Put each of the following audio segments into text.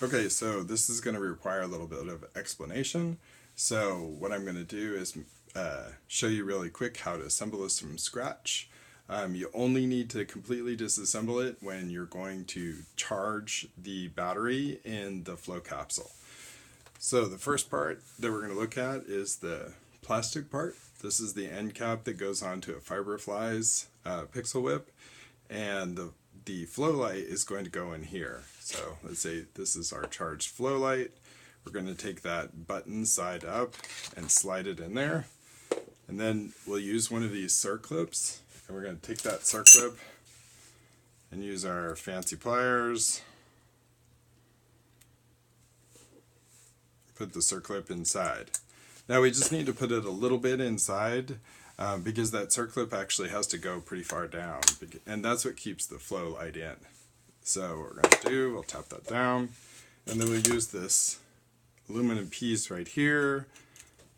Okay, so this is going to require a little bit of explanation. So what I'm going to do is show you really quick how to assemble this from scratch. You only need to completely disassemble it when you're going to charge the battery in the flow capsule. So the first part that we're going to look at is the plastic part. This is the end cap that goes onto a Fiberflies pixel whip, and the flow light is going to go in here. So let's say this is our charged flow light. We're going to take that button side up and slide it in there, and then we'll use one of these circlips, and we're going to take that circlip and use our fancy pliers. Put the circlip inside. Now we just need to put it a little bit inside because that circlip actually has to go pretty far down, and that's what keeps the flow light in. So what we're going to do, we'll tap that down, and then we'll use this aluminum piece right here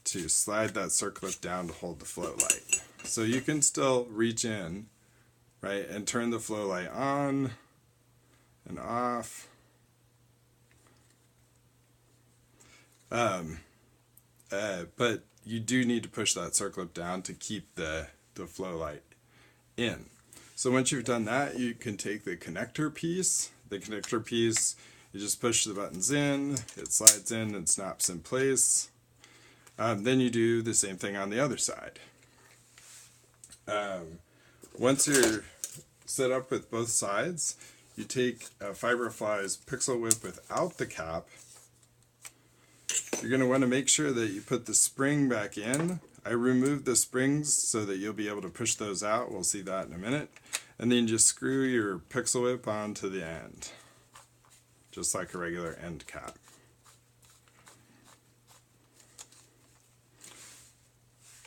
to slide that circlip down to hold the flow light. So you can still reach in, right, and turn the flow light on and off. But you do need to push that circlip down to keep the flow light in. So once you've done that, you can take the connector piece. The connector piece, you just push the buttons in, it slides in and snaps in place. Then you do the same thing on the other side. Once you're set up with both sides, you take a Fiberflies pixel whip without the cap. You're going to want to make sure that you put the spring back in. I removed the springs so that you'll be able to push those out. We'll see that in a minute. And then just screw your pixel whip onto the end, just like a regular end cap.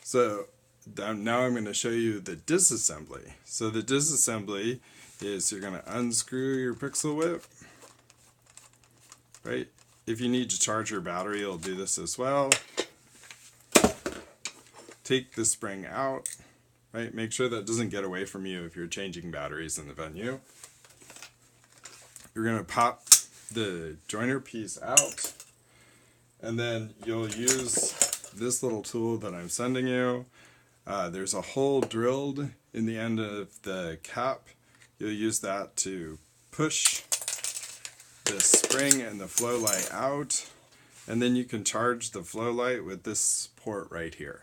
So now I'm going to show you the disassembly. So the disassembly is you're going to unscrew your pixel whip, right? If you need to charge your battery, it'll do this as well. Take the spring out, right? Make sure that doesn't get away from you if you're changing batteries in the venue. You're going to pop the joiner piece out, and then you'll use this little tool that I'm sending you. There's a hole drilled in the end of the cap. You'll use that to push the spring and the flow light out, and then you can charge the flow light with this port right here.